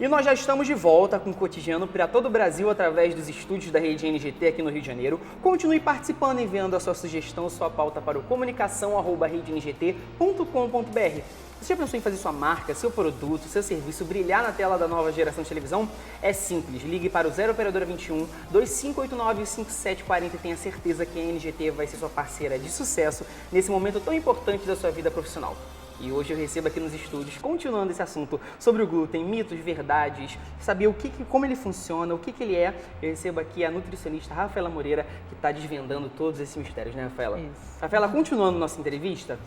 E nós já estamos de volta com o Cotidiano para todo o Brasil através dos estúdios da Rede NGT aqui no Rio de Janeiro. Continue participando e enviando a sua sugestão, sua pauta para o comunicação@redengt.com.br. Você já pensou em fazer sua marca, seu produto, seu serviço brilhar na tela da nova geração de televisão? É simples, ligue para o 0 Operadora 21 2589 5740 e tenha certeza que a NGT vai ser sua parceira de sucesso nesse momento tão importante da sua vida profissional. E hoje eu recebo aqui nos estúdios, continuando esse assunto sobre o glúten, mitos, verdades, saber como ele funciona, o que ele é. Eu recebo aqui a nutricionista Rafaela Moreira, que está desvendando todos esses mistérios, né, Rafaela? Isso. Rafaela, continuando nossa entrevista,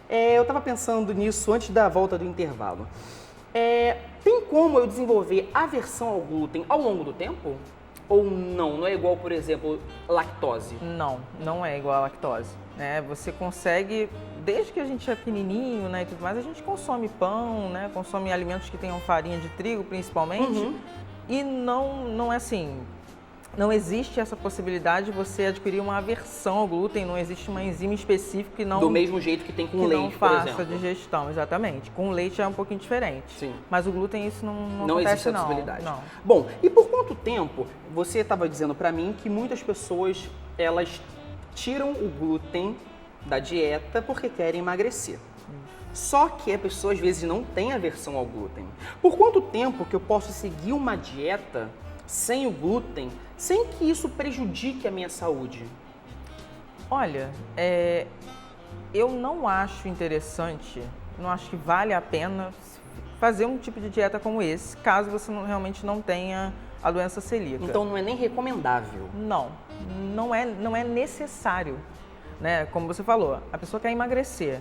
eu estava pensando nisso antes da volta do intervalo. Tem como eu desenvolver aversão ao glúten ao longo do tempo? Ou não? Não é igual, por exemplo, lactose? Não, não é igual a lactose. Você consegue, desde que a gente é pequenininho, né, e tudo mais, a gente consome pão, né, consome alimentos que tenham farinha de trigo, principalmente, e não é assim, não existe essa possibilidade de você adquirir uma aversão ao glúten, não existe uma enzima específica que não... Do mesmo jeito que tem com leite, por exemplo. Não faça a digestão, exatamente. Com leite é um pouquinho diferente. Sim. Mas o glúten, isso não acontece, existe essa possibilidade. Não. Bom, e por quanto tempo você estava dizendo para mim que muitas pessoas, elas tiram o glúten da dieta porque querem emagrecer? Só que a pessoa às vezes não tem aversão ao glúten. Por quanto tempo que eu posso seguir uma dieta sem o glúten, sem que isso prejudique a minha saúde? Olha, eu não acho interessante, não acho que vale a pena fazer um tipo de dieta como esse, caso você realmente não tenha a doença celíaca. Então não é nem recomendável? Não é necessário, né? Como você falou, a pessoa quer emagrecer.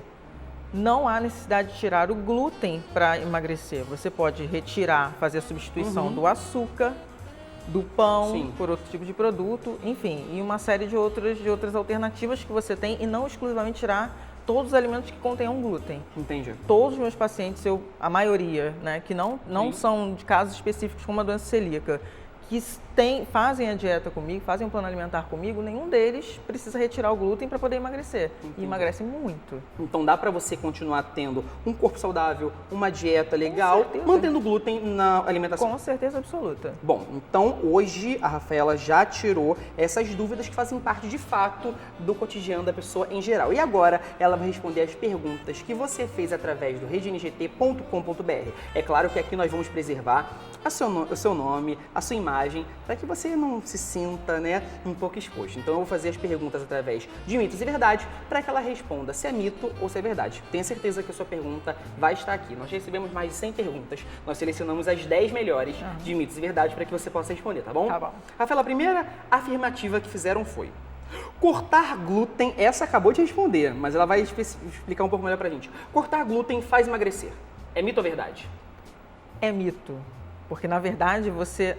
Não há necessidade de tirar o glúten para emagrecer. Você pode retirar, fazer a substituição do açúcar, do pão, Sim, por outro tipo de produto, enfim, e uma série de outras alternativas que você tem, e não exclusivamente tirar todos os alimentos que contenham glúten. Entendi. Todos os meus pacientes, a maioria, né, que não são de casos específicos como a doença celíaca, que fazem a dieta comigo, fazem um plano alimentar comigo, nenhum deles precisa retirar o glúten para poder emagrecer. Entendi. E emagrece muito. Então dá para você continuar tendo um corpo saudável, uma dieta legal, certeza. mantendo o glúten na alimentação? Com certeza absoluta. Bom, então hoje a Rafaela já tirou essas dúvidas que fazem parte de fato do cotidiano da pessoa em geral. E agora ela vai responder as perguntas que você fez através do redengT.com.br. É claro que aqui nós vamos preservar o seu nome, a sua imagem, para que você não se sinta, né, um pouco exposto. Então eu vou fazer as perguntas através de mitos e verdades para que ela responda se é mito ou se é verdade. Tenha certeza que a sua pergunta vai estar aqui. Nós recebemos mais de 100 perguntas. Nós selecionamos as 10 melhores de mitos e verdades para que você possa responder, tá bom? Tá bom. Rafaela, a primeira afirmativa que fizeram foi: cortar glúten, essa acabou de responder, mas ela vai explicar um pouco melhor pra gente. Cortar glúten faz emagrecer. É mito ou verdade? É mito. Porque, na verdade, você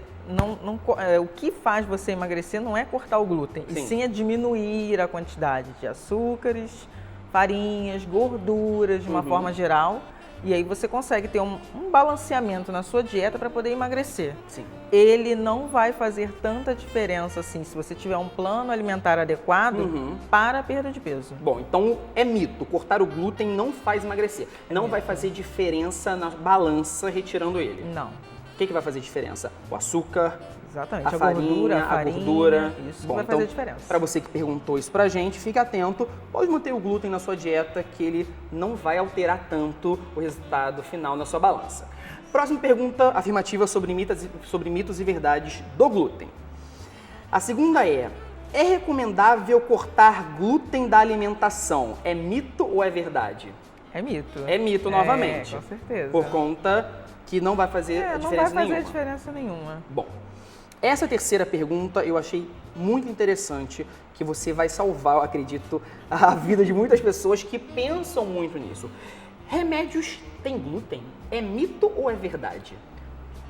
o que faz você emagrecer não é cortar o glúten, Sim. e sim é diminuir a quantidade de açúcares, farinhas, gorduras, de uma forma geral. E aí você consegue ter um balanceamento na sua dieta para poder emagrecer. Sim. Ele não vai fazer tanta diferença assim se você tiver um plano alimentar adequado para a perda de peso. Bom, então é mito. Cortar o glúten não faz emagrecer. Não vai fazer diferença na balança retirando ele. Não. O que vai fazer diferença? O açúcar, Exatamente. a farinha, a gordura. Isso Bom, vai então, fazer diferença. para você que perguntou isso pra gente, fique atento. Pode manter o glúten na sua dieta, que ele não vai alterar tanto o resultado final na sua balança. Próxima pergunta afirmativa sobre mitos e verdades do glúten. A segunda é recomendável cortar glúten da alimentação? É mito ou é verdade? É mito. É mito novamente. Com certeza. Por conta que não vai fazer diferença não vai fazer nenhuma. diferença nenhuma. Bom, essa terceira pergunta eu achei muito interessante, que você vai salvar, eu acredito, a vida de muitas pessoas que pensam muito nisso. Remédios têm glúten? É mito ou é verdade?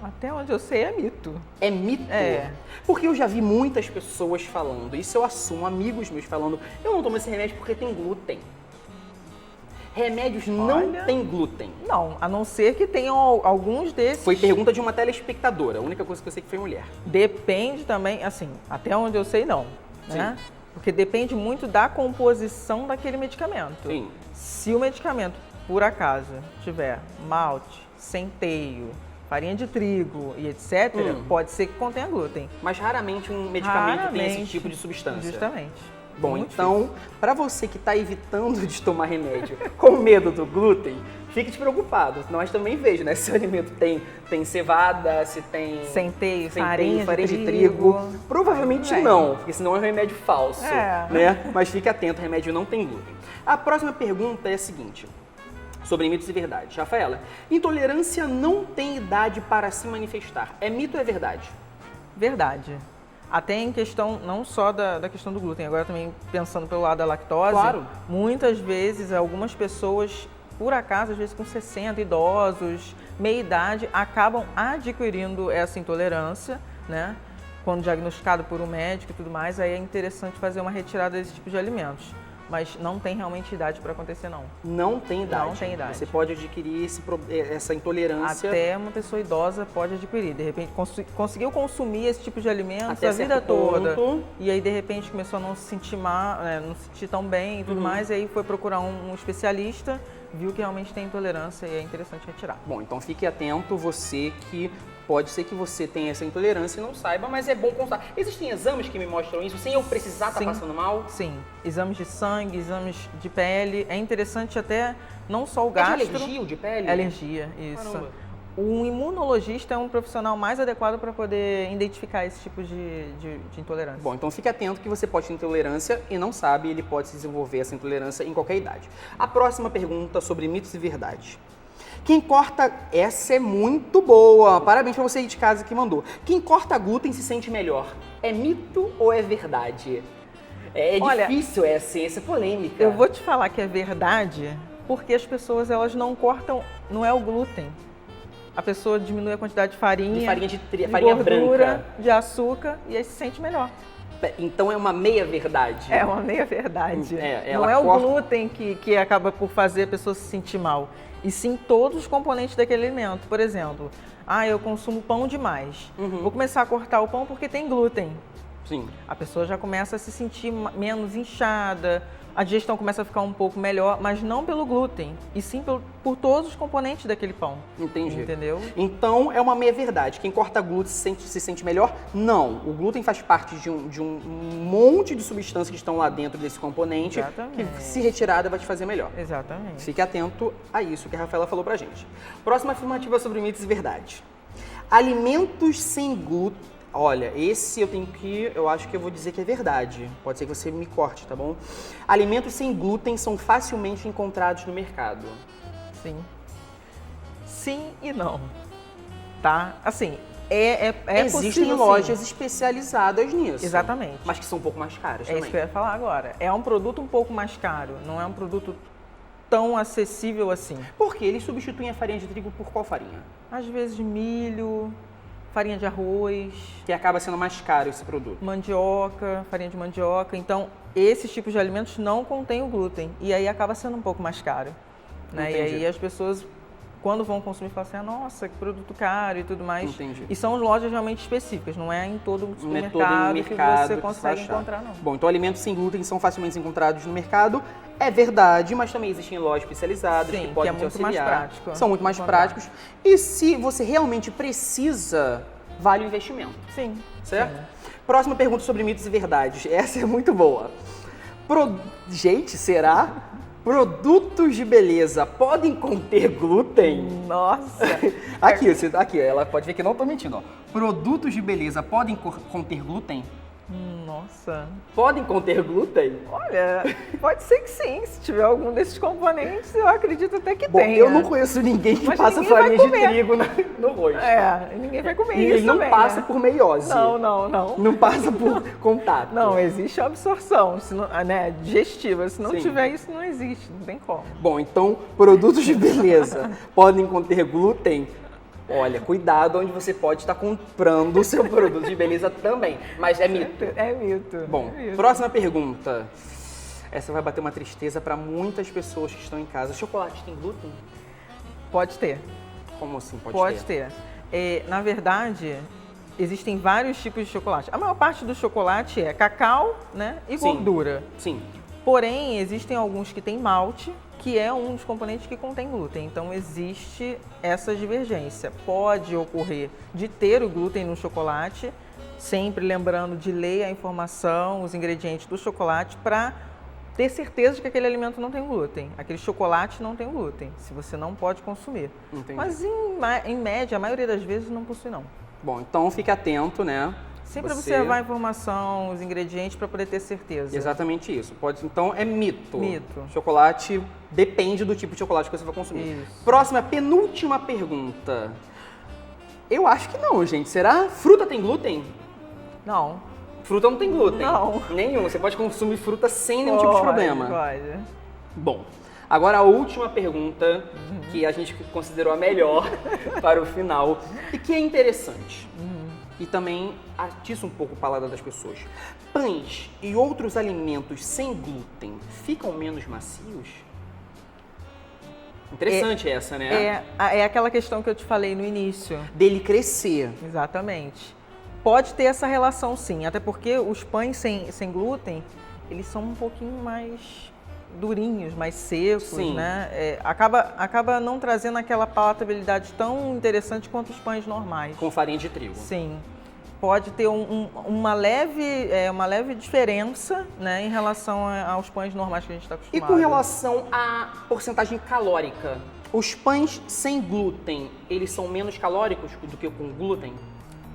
Até onde eu sei é mito. É mito? É. Porque eu já vi muitas pessoas falando, isso eu assumo, amigos meus falando, eu não tomo esse remédio porque tem glúten. Remédios não têm glúten. Não, a não ser que tenham alguns desses. Foi pergunta de uma telespectadora, a única coisa que eu sei que foi mulher. Depende também, assim, até onde eu sei não, né? Sim. Porque depende muito da composição daquele medicamento. Sim. Se o medicamento, por acaso, tiver malte, centeio, farinha de trigo e etc., pode ser que contenha glúten. Mas raramente um medicamento tem esse tipo de substância. Justamente. Bom, Muito então, para você que está evitando de tomar remédio com medo do glúten, fique despreocupado. Nós também vejo, né? Se o alimento tem cevada, se tem centeio, farinha de trigo. Provavelmente não, porque senão é um remédio falso, É. né? Mas fique atento, o remédio não tem glúten. A próxima pergunta é a seguinte, sobre mitos e verdades. Rafaela, intolerância não tem idade para se manifestar. É mito ou é verdade? Verdade. Até em questão, não só da questão do glúten, agora também pensando pelo lado da lactose, Claro. muitas vezes algumas pessoas, por acaso, às vezes com 60, idosos, meia idade, acabam adquirindo essa intolerância, né? Quando diagnosticado por um médico e tudo mais, aí é interessante fazer uma retirada desse tipo de alimentos. Mas não tem realmente idade para acontecer, não. Não tem idade. Não tem idade. Você pode adquirir essa intolerância. Até uma pessoa idosa pode adquirir. De repente, conseguiu consumir esse tipo de alimentos Até a vida certo toda. ponto. E aí, de repente, começou a não se sentir mal, não se sentir tão bem e tudo mais. E aí foi procurar um especialista, viu que realmente tem intolerância e é interessante retirar. Bom, então fique atento, você que pode ser que você tenha essa intolerância e não saiba, mas é bom consultar. Existem exames que me mostram isso sem eu precisar estar Sim. passando mal? Sim, exames de sangue, exames de pele. É interessante até não só o É de gastro. alergia ou de pele? É alergia, isso. Caramba. O imunologista é um profissional mais adequado para poder identificar esse tipo de intolerância. Bom, então fique atento que você pode ter intolerância e não sabe, ele pode se desenvolver essa intolerância em qualquer idade. A próxima pergunta sobre mitos e verdades. Quem corta... Essa é muito boa. Parabéns para você aí de casa que mandou. Quem corta glúten se sente melhor. É mito ou é verdade? Olha, difícil essa polêmica. Eu vou te falar que é verdade, porque as pessoas elas não cortam, não é o glúten. A pessoa diminui a quantidade de farinha, De farinha de farinha gordura branca, de açúcar e aí se sente melhor. Então é uma meia-verdade. É uma meia verdade. Ela não é o corta... glúten que acaba por fazer a pessoa se sentir mal, e sim todos os componentes daquele alimento. Por exemplo, eu consumo pão demais. Vou começar a cortar o pão porque tem glúten. Sim. A pessoa já começa a se sentir menos inchada, a digestão começa a ficar um pouco melhor, mas não pelo glúten, e sim por todos os componentes daquele pão. Entendi. Entendeu? Então é uma meia-verdade. Quem corta glúten se sente melhor? Não. O glúten faz parte de um monte de substâncias que estão lá dentro desse componente. Exatamente. Que, se retirada, vai te fazer melhor. Exatamente. Fique atento a isso que a Rafaela falou pra gente. Próxima afirmativa sobre mitos e verdades. Alimentos sem glúten. Olha, esse eu acho que eu vou dizer que é verdade. Pode ser que você me corte, tá bom? Alimentos sem glúten são facilmente encontrados no mercado. Sim. Sim e não. Tá? Assim, Existem possível, lojas sim. especializadas nisso. Exatamente. Mas que são um pouco mais caras É também. isso que eu ia falar agora. É um produto um pouco mais caro, não é um produto tão acessível assim. Por quê? Eles substituem a farinha de trigo por qual farinha? Às vezes milho, farinha de arroz, Que acaba sendo mais caro esse produto. mandioca, farinha de mandioca. Então, esses tipos de alimentos não contêm o glúten e aí acaba sendo um pouco mais caro. Né? E Entendi. aí as pessoas, quando vão consumir, falam assim, nossa, que produto caro e tudo mais. Entendi. E são lojas realmente específicas, não é em todo o Não é supermercado, todo no mercado que você que consegue vai achar. encontrar, não. Bom, então alimentos sem glúten são facilmente encontrados no mercado. É verdade, mas também existem lojas especializadas Sim, que podem que é te muito mais auxiliar. prático São muito mais encontrar. práticos. E se você realmente precisa, vale o investimento. Sim. Certo? Sim. Próxima pergunta sobre mitos e verdades. Essa é muito boa. Gente, será? Produtos de beleza podem conter glúten? Nossa. Aqui, ela pode ver que eu não estou mentindo. Ó. Produtos de beleza podem conter glúten? Nossa. Podem conter glúten? Olha, pode ser que sim. Se tiver algum desses componentes, eu acredito até que Bom, tenha. eu não conheço ninguém que Mas passa ninguém vai farinha de comer. trigo no rosto. Ninguém vai comer E isso ele não também, passa né? por meiose. Não. Não passa por contato. Não, existe a absorção, se não, né, digestiva. Se não Sim. tiver isso, não existe, não tem como. Bom, então, produtos de beleza podem conter glúten? Olha, cuidado onde você pode estar comprando o seu produto de beleza também. Mas é mito. É mito. Bom, é mito. próxima pergunta. Essa vai bater uma tristeza para muitas pessoas que estão em casa. Chocolate tem glúten? Pode ter. Como assim Pode ter. Na verdade, existem vários tipos de chocolate. A maior parte do chocolate é cacau, né, e Sim. gordura. Sim. Porém, existem alguns que têm malte, que é um dos componentes que contém glúten. Então, existe essa divergência. Pode ocorrer de ter o glúten no chocolate, sempre lembrando de ler a informação, os ingredientes do chocolate, para ter certeza de que aquele alimento não tem glúten. Aquele chocolate não tem glúten, se você não pode consumir. Entendi. Mas, em média, a maioria das vezes não possui, não. Bom, então fique atento, né? Sempre observar a informação, os ingredientes, para poder ter certeza. Exatamente isso. Então, é mito. Mito. Chocolate depende do tipo de chocolate que você vai consumir. Isso. Próxima, penúltima pergunta. Eu acho que não, gente. Será? Fruta tem glúten? Não. Fruta não tem glúten? Não. Nenhum. Você pode consumir fruta sem nenhum tipo de problema. Pode. Bom, agora a última pergunta, que a gente considerou a melhor para o final, e que é interessante. E também atiça um pouco o paladar das pessoas. Pães e outros alimentos sem glúten ficam menos macios? Interessante essa, né? É aquela questão que eu te falei no início. Dele crescer. Exatamente. Pode ter essa relação, sim. Até porque os pães sem glúten, eles são um pouquinho mais durinhos, mais secos, Sim. né? Acaba não trazendo aquela palatabilidade tão interessante quanto os pães normais. Com farinha de trigo. Sim. Pode ter uma leve diferença, né, em relação aos pães normais que a gente está E acostumado. com relação à porcentagem calórica, os pães sem glúten, eles são menos calóricos do que com glúten?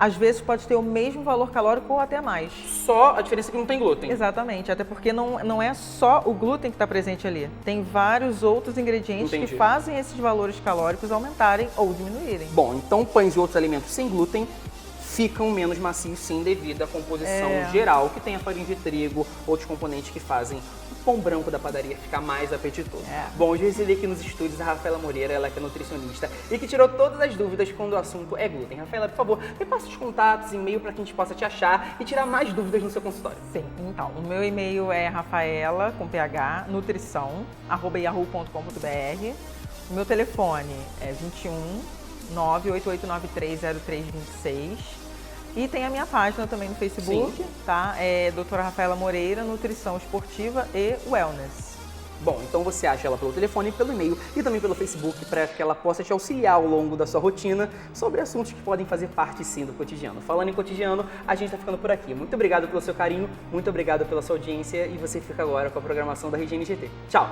Às vezes pode ter o mesmo valor calórico ou até mais. Só a diferença é que não tem glúten. Exatamente, até porque não é só o glúten que está presente ali. Tem vários outros ingredientes Entendi. que fazem esses valores calóricos aumentarem ou diminuírem. Bom, então pães e outros alimentos sem glúten ficam menos macios, sim, devido à composição geral, que tem a farinha de trigo, outros componentes que fazem o pão branco da padaria ficar mais apetitoso. Bom, hoje eu recebi aqui nos estúdios a Rafaela Moreira, ela que é nutricionista e que tirou todas as dúvidas quando o assunto é glúten. Rafaela, por favor, me passa os contatos, e-mail para que a gente possa te achar e tirar mais dúvidas no seu consultório. Sim, então, o meu e-mail é rafaela, com ph, nutrição, @yahoo.com.br. O meu telefone é 21 988930326. E tem a minha página também no Facebook, Sim. tá? É Doutora Rafaela Moreira, Nutrição Esportiva e Wellness. Bom, então você acha ela pelo telefone, pelo e-mail e também pelo Facebook para que ela possa te auxiliar ao longo da sua rotina sobre assuntos que podem fazer parte sim do cotidiano. Falando em cotidiano, a gente está ficando por aqui. Muito obrigado pelo seu carinho, muito obrigado pela sua audiência e você fica agora com a programação da Rede NGT. Tchau!